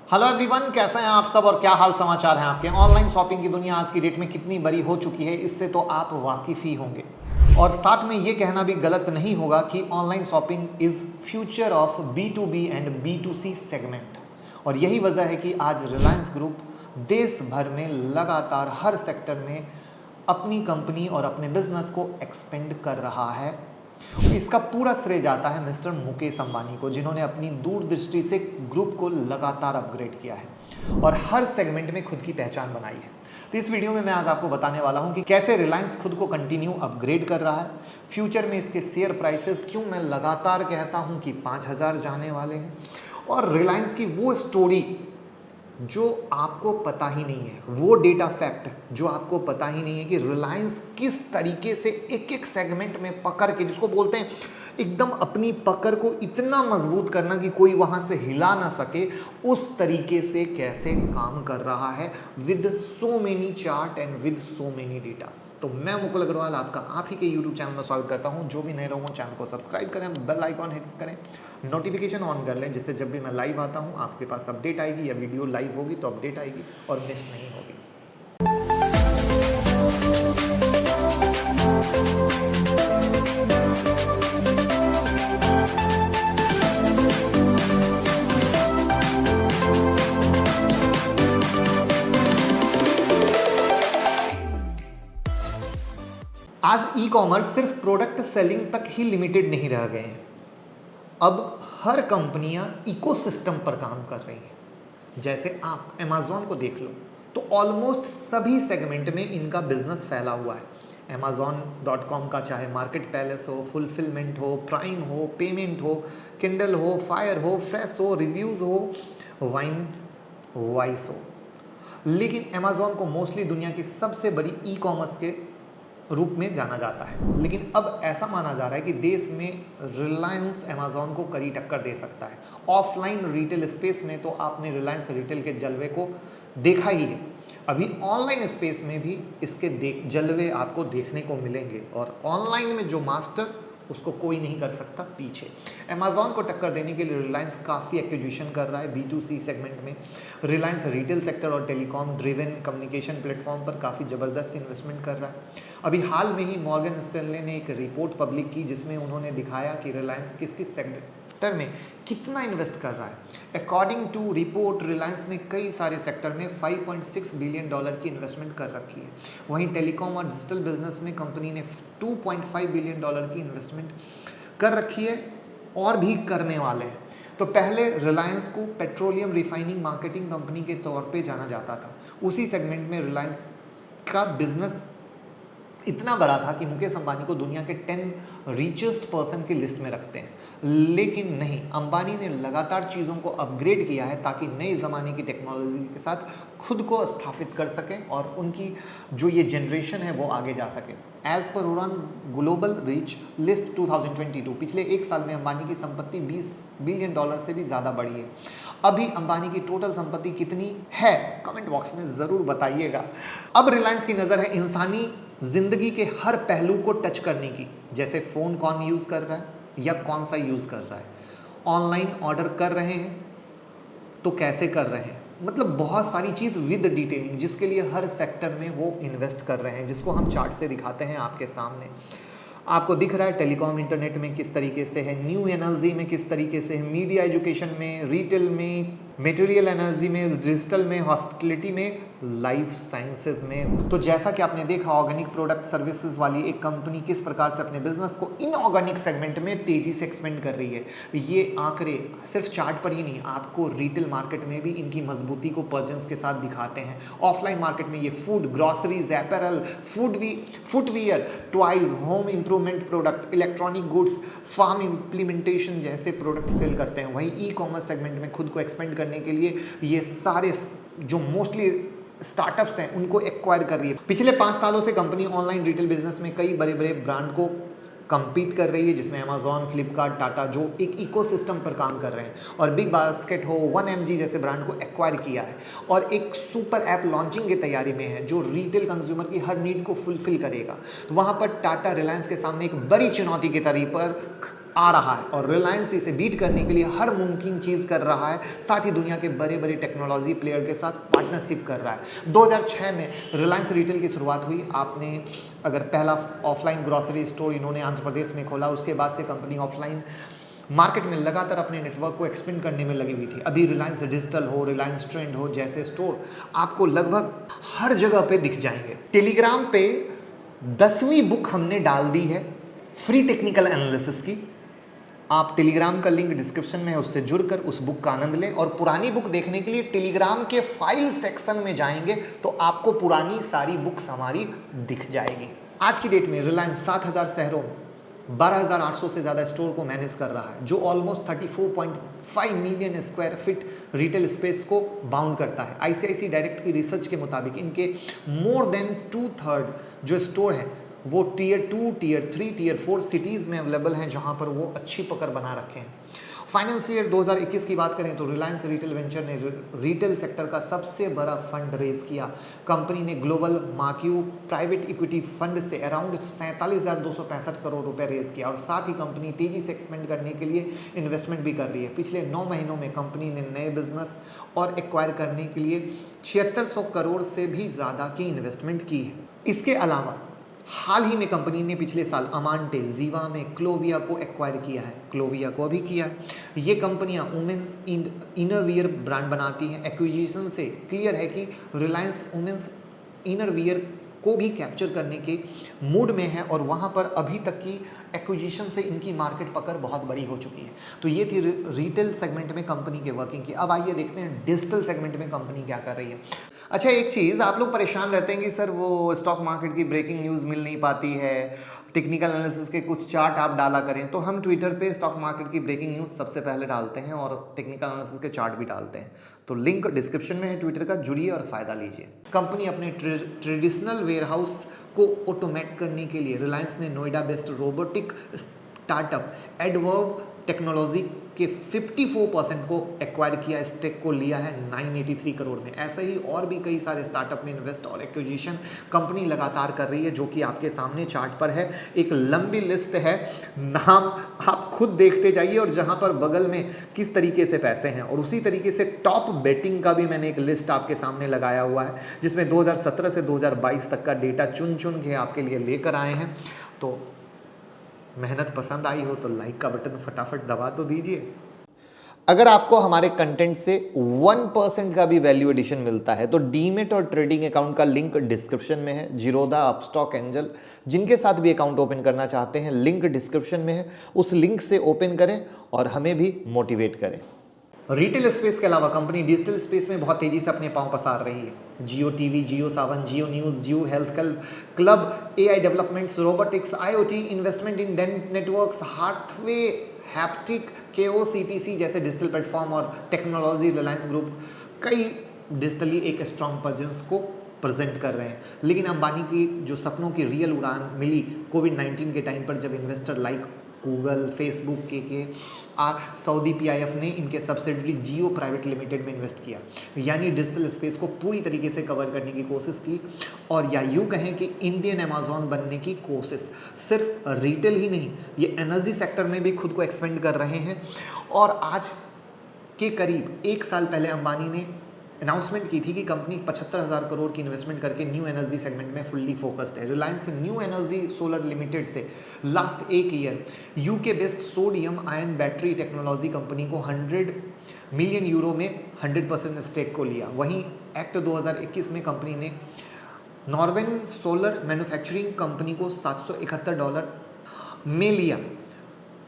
Hello everyone, कैसे हैं आप सब और क्या हाल समाचार हैं आपके। ऑनलाइन शॉपिंग की दुनिया आज की डेट में कितनी बड़ी हो चुकी है, इससे तो आप वाकिफ ही होंगे। और साथ में ये कहना भी गलत नहीं होगा कि online shopping is future of B2B and B2C segment. और यही वजह है कि आज रिलायंस ग्रुप देश भर में लगातार हर सेक्टर में अपनी कंपनी और अपने बिजनेस को एक्सपेंड कर रहा है। इसका पूरा श्रेय जाता है मिस्टर मुकेश अंबानी को, जिन्होंने अपनी दूरदृष्टि से ग्रुप को लगातार अपग्रेड किया है और हर सेगमेंट में खुद की पहचान बनाई है। तो इस वीडियो में मैं आज आपको बताने वाला हूं कि कैसे रिलायंस खुद को कंटिन्यू अपग्रेड कर रहा है, फ्यूचर में इसके शेयर प्राइसेस क्यों मैं लगातार कहता हूं कि 5000 जाने वाले हैं, और रिलायंस की वो स्टोरी जो आपको पता ही नहीं है, वो डेटा फैक्ट जो आपको पता ही नहीं है कि रिलायंस किस तरीके से एक एक सेगमेंट में पकड़ के, जिसको बोलते हैं एकदम अपनी पकड़ को इतना मजबूत करना कि कोई वहां से हिला ना सके, उस तरीके से कैसे काम कर रहा है with so many chart and with so many data. तो मैं मुकुल अग्रवाल आपका आप ही के यूट्यूब चैनल में स्वागत करता हूं। जो भी नए लोगों चैनल को सब्सक्राइब करें, बेल आइकॉन हिट करें, नोटिफिकेशन ऑन कर लें, जिससे जब भी मैं लाइव आता हूं आपके पास अपडेट आएगी, या वीडियो लाइव होगी तो अपडेट आएगी और मिस नहीं होगी। आज ई कॉमर्स सिर्फ प्रोडक्ट सेलिंग तक ही लिमिटेड नहीं रह गए हैं। अब हर कंपनियां इकोसिस्टम पर काम कर रही हैं। जैसे आप अमेज़ॉन को देख लो तो ऑलमोस्ट सभी सेगमेंट में इनका बिजनेस फैला हुआ है। Amazon.com का चाहे मार्केट पैलेस हो, फुलफिलमेंट हो, प्राइम हो, पेमेंट हो, किंडल हो, फायर हो, फ्रेश हो, रिव्यूज़ हो, वाइन वाइस हो। लेकिन Amazon को मोस्टली दुनिया की सबसे बड़ी ई कॉमर्स के रूप में जाना जाता है। लेकिन अब ऐसा माना जा रहा है कि देश में रिलायंस अमेज़ॉन को कड़ी टक्कर दे सकता है। ऑफलाइन रिटेल स्पेस में तो आपने रिलायंस रिटेल के जलवे को देखा ही है, अभी ऑनलाइन स्पेस में भी इसके जलवे आपको देखने को मिलेंगे। और ऑनलाइन में जो मास्टर, उसको कोई नहीं कर सकता पीछे। अमेज़ॉन को टक्कर देने के लिए रिलायंस काफ़ी एक्विजिशन कर रहा है। B2C सेगमेंट में रिलायंस रिटेल सेक्टर और टेलीकॉम ड्रिवन कम्युनिकेशन प्लेटफॉर्म पर काफ़ी ज़बरदस्त इन्वेस्टमेंट कर रहा है। अभी हाल में ही मॉर्गन स्टैनले ने एक रिपोर्ट पब्लिक की, जिसमें उन्होंने दिखाया कि रिलायंस किस किस सेक्टर में कितना इन्वेस्ट कर रहा है। अकॉर्डिंग टू रिपोर्ट, रिलायंस ने कई सारे सेक्टर में $5.6 बिलियन की इन्वेस्टमेंट कर रखी है। वहीं टेलीकॉम और डिजिटल बिजनेस में कंपनी ने $2.5 बिलियन की इन्वेस्टमेंट कर रखी है और भी करने वाले हैं। तो पहले रिलायंस को पेट्रोलियम रिफाइनिंग मार्केटिंग कंपनी के तौर पे जाना जाता था। उसी सेगमेंट में रिलायंस का बिजनेस इतना बड़ा था कि मुकेश अंबानी को दुनिया के 10 रिचेस्ट पर्सन की लिस्ट में रखते हैं। लेकिन नहीं, अंबानी ने लगातार चीज़ों को अपग्रेड किया है ताकि नए ज़माने की टेक्नोलॉजी के साथ खुद को स्थापित कर सकें और उनकी जो ये जनरेशन है वो आगे जा सके। एज पर उड़ान ग्लोबल रीच लिस्ट 2022, पिछले एक साल में अंबानी की संपत्ति $20 बिलियन से भी ज़्यादा बढ़ी है। अभी अंबानी की टोटल संपत्ति कितनी है, कमेंट बॉक्स में ज़रूर बताइएगा। अब रिलायंस की नज़र है इंसानी ज़िंदगी के हर पहलू को टच करने की, जैसे फ़ोन कौन यूज़ कर रहा है या कौन सा यूज़ कर रहा है, ऑनलाइन ऑर्डर कर रहे हैं तो कैसे कर रहे हैं, मतलब बहुत सारी चीज़ विद डिटेलिंग, जिसके लिए हर सेक्टर में वो इन्वेस्ट कर रहे हैं, जिसको हम चार्ट से दिखाते हैं आपके सामने। आपको दिख रहा है टेलीकॉम इंटरनेट में किस तरीके से है, न्यू एनर्जी में किस तरीके से है, मीडिया एजुकेशन में, रिटेल में, मटेरियल एनर्जी में, डिजिटल में, हॉस्पिटलिटी में, लाइफ साइंसेज में। तो जैसा कि आपने देखा, ऑर्गेनिक प्रोडक्ट सर्विसेज वाली एक कंपनी किस प्रकार से अपने बिजनेस को इनऑर्गेनिक सेगमेंट में तेजी से एक्सपेंड कर रही है। ये आंकड़े सिर्फ चार्ट पर ही नहीं, आपको रिटेल मार्केट में भी इनकी मजबूती को पर्जन्स के साथ दिखाते हैं। ऑफलाइन मार्केट में ये food, groceries, apparel, footwear, toys, home improvement product, electronic goods, farm implementation जैसे प्रोडक्ट सेल करते हैं। वहीं ई कॉमर्स सेगमेंट में खुद को एक्सपेंड करने के लिए ये सारे जो मोस्टली स्टार्टअप्स हैं उनको एक्वायर कर रही है। पिछले 5 सालों से कंपनी ऑनलाइन रिटेल बिजनेस में कई बड़े बड़े ब्रांड को compete कर रही है, जिसमें अमेज़ॉन, फ्लिपकार्ट, टाटा जो एक इकोसिस्टम पर काम कर रहे हैं, और बिग बास्केट हो, 1mg जैसे ब्रांड को एक्वायर किया है और एक सुपर ऐप लॉन्चिंग की तैयारी में है जो रिटेल कंज्यूमर की हर नीड को फुलफिल करेगा। तो वहाँ पर टाटा रिलायंस के सामने एक बड़ी चुनौती के तौर पर आ रहा है और रिलायंस इसे बीट करने के लिए हर मुमकिन चीज़ कर रहा है, साथ ही दुनिया के बड़े बड़े टेक्नोलॉजी प्लेयर के साथ पार्टनरशिप कर रहा है। 2006 में रिलायंस रिटेल की शुरुआत हुई। आपने अगर पहला ऑफलाइन ग्रॉसरी स्टोर इन्होंने आंध्र प्रदेश में खोला, उसके बाद से कंपनी ऑफलाइन मार्केट में लगातार अपने नेटवर्क को एक्सपेंड करने में लगी हुई थी। अभी रिलायंस डिजिटल हो, रिलायंस ट्रेंड हो जैसे स्टोर आपको लगभग हर जगह पे दिख जाएंगे। टेलीग्राम पे 10वीं बुक हमने डाल दी है फ्री टेक्निकल एनालिसिस की। आप टेलीग्राम का लिंक डिस्क्रिप्शन में है, उससे जुड़कर उस बुक का आनंद लें। और पुरानी बुक देखने के लिए टेलीग्राम के फाइल सेक्शन में जाएंगे तो आपको पुरानी सारी बुक्स हमारी दिख जाएगी। आज की डेट में रिलायंस 7000 शहरों में 12,800 से ज़्यादा स्टोर को मैनेज कर रहा है, जो almost 34.5 million square feet retail space को बाउंड करता है। आईसीआईसी डायरेक्ट की रिसर्च के मुताबिक इनके मोर देन 2/3 जो स्टोर हैं वो टियर 2, टियर 3, टियर 4 सिटीज़ में अवेलेबल हैं, जहां पर वो अच्छी पकड़ बना रखे हैं। फाइनेंशियल ईयर 2021 की बात करें तो रिलायंस रिटेल वेंचर ने रिटेल सेक्टर का सबसे बड़ा फंड रेज किया। कंपनी ने global marquee private equity fund से अराउंड 47,265 करोड़ रुपए रेज किया और साथ ही कंपनी तेजी से एक्सपेंड करने के लिए इन्वेस्टमेंट भी कर रही है। पिछले 9 महीनों में कंपनी ने नए बिजनेस और एक्वायर करने के लिए 7600 करोड़ से भी ज़्यादा की इन्वेस्टमेंट की है। इसके अलावा हाल ही में कंपनी ने पिछले साल अमांटे, जीवा में क्लोविया को एक्वायर किया है। क्लोविया को अभी किया है। ये कंपनियां वुमेन्स इनरवियर ब्रांड बनाती हैं। एक्विजिशन से क्लियर है कि रिलायंस वुमेन्स इनरवियर को भी कैप्चर करने के मूड में है और वहाँ पर अभी तक की एक्विजिशन से इनकी मार्केट पकड़ बहुत बड़ी हो चुकी है। तो ये थी रिटेल सेगमेंट में कंपनी के वर्किंग की। अब आइए देखते हैं डिजिटल सेगमेंट में कंपनी क्या कर रही है। अच्छा, एक चीज़ आप लोग परेशान रहते हैं कि सर वो स्टॉक मार्केट की ब्रेकिंग न्यूज़ मिल नहीं पाती है, टेक्निकल एनालिसिस के कुछ चार्ट आप डाला करें। तो हम ट्विटर पे स्टॉक मार्केट की ब्रेकिंग न्यूज़ सबसे पहले डालते हैं और टेक्निकल एनालिसिस के चार्ट भी डालते हैं। तो लिंक डिस्क्रिप्शन में है ट्विटर का, जुड़िए और फ़ायदा लीजिए। कंपनी अपने ट्रेडिशनल वेयरहाउस को ऑटोमेट करने के लिए रिलायंस ने Noida based robotic startup adverb technology के 54% को एक्वायर किया, स्टेक को लिया है 983 करोड़ में। ऐसे ही और भी कई सारे स्टार्टअप में इन्वेस्ट और एक्विजिशन कंपनी लगातार कर रही है, जो कि आपके सामने चार्ट पर है। एक लंबी लिस्ट है, नाम आप खुद देखते जाइए और जहां पर बगल में किस तरीके से पैसे हैं। और उसी तरीके से टॉप बेटिंग का भी मैंने एक लिस्ट आपके सामने लगाया हुआ है, जिसमें 2017 से 2022 तक का डेटा चुन चुन के आपके लिए लेकर आए हैं। तो मेहनत पसंद आई हो तो लाइक का बटन फटाफट दबा तो दीजिए। अगर आपको हमारे कंटेंट से 1% का भी वैल्यू एडिशन मिलता है तो डीमेट और ट्रेडिंग अकाउंट का लिंक डिस्क्रिप्शन में है। जीरोधा, अपस्टॉक, एंजल जिनके साथ भी अकाउंट ओपन करना चाहते हैं, लिंक डिस्क्रिप्शन में है। उस लिंक से ओपन करें और हमें भी मोटिवेट करें। रिटेल स्पेस के अलावा कंपनी डिजिटल स्पेस में बहुत तेजी से अपने पांव पसार रही है। Jio TV, Jio Saavn, Jio news, Jio health club, AI developments, robotics, IoT, investment in Den networks, Hathway, Haptik, KOCTC जैसे डिजिटल प्लेटफॉर्म और टेक्नोलॉजी रिलायंस ग्रुप कई डिजिटली एक स्ट्रॉन्ग प्रेजेंस को प्रेजेंट कर रहे हैं। लेकिन अंबानी की जो सपनों की रियल उड़ान मिली कोविड-19 के टाइम पर, जब इन्वेस्टर लाइक गूगल, फेसबुक के सऊदी PIF ने इनके सब्सिडरी जियो प्राइवेट लिमिटेड में इन्वेस्ट किया, यानी डिजिटल स्पेस को पूरी तरीके से कवर करने की कोशिश की। और या यूँ कहें कि इंडियन अमेज़ॉन बनने की कोशिश। सिर्फ रिटेल ही नहीं, ये एनर्जी सेक्टर में भी खुद को एक्सपेंड कर रहे हैं। और आज के करीब 1 साल पहले अंबानी ने अनाउंसमेंट की थी कि कंपनी 75,000 करोड़ की इन्वेस्टमेंट करके न्यू एनर्जी सेगमेंट में फुल्ली फोकस्ड है। Reliance new energy solar limited से last 1 year UK based sodium ion battery technology company को 100 मिलियन यूरो में 100% स्टेक को लिया। वहीं एक्ट 2021 में कंपनी ने नॉर्वेन सोलर मैन्युफैक्चरिंग कंपनी को $771 में लिया।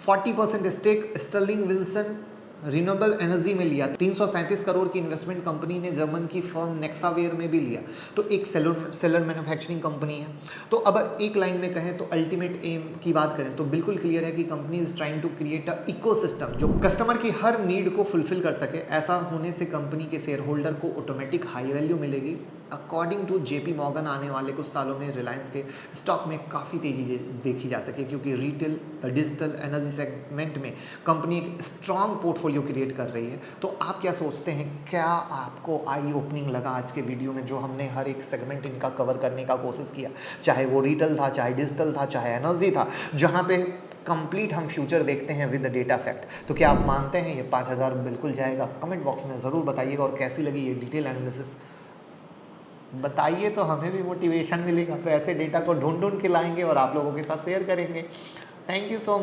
40% stake Sterling Wilson renewable energy में लिया। 337 करोड़ की इन्वेस्टमेंट कंपनी ने जर्मन की फर्म नेक्सावेयर में भी लिया। तो एक सेलर मैन्युफैक्चरिंग कंपनी है। तो अब एक लाइन में कहें तो अल्टीमेट एम की बात करें तो बिल्कुल क्लियर है कि company is trying to create a ecosystem जो कस्टमर की हर नीड को फुलफिल कर सके। ऐसा होने से कंपनी के शेयर होल्डर को ऑटोमेटिक हाई वैल्यू मिलेगी। अकॉर्डिंग टू JP मॉर्गन आने वाले कुछ सालों में रिलायंस के स्टॉक में काफ़ी तेजी देखी जा सके, क्योंकि रिटेल, डिजिटल, एनर्जी सेगमेंट में कंपनी एक स्ट्रॉन्ग पोर्टफोलियो क्रिएट कर रही है। तो आप क्या सोचते हैं? क्या आपको आई ओपनिंग लगा आज के वीडियो में, जो हमने हर एक सेगमेंट इनका कवर करने का कोशिश किया, चाहे वो रिटेल था, चाहे डिजिटल था, चाहे एनर्जी था, जहाँ पे कंप्लीट हम फ्यूचर देखते हैं विद द डेटा फैक्ट। तो क्या आप मानते हैं ये 5000 बिल्कुल जाएगा? कमेंट बॉक्स में ज़रूर बताइएगा। और कैसी लगी ये डिटेल एनालिसिस बताइए, तो हमें भी मोटिवेशन मिलेगा। तो ऐसे डेटा को ढूंढ ढूंढ के लाएंगे और आप लोगों के साथ शेयर करेंगे। Thank you so much.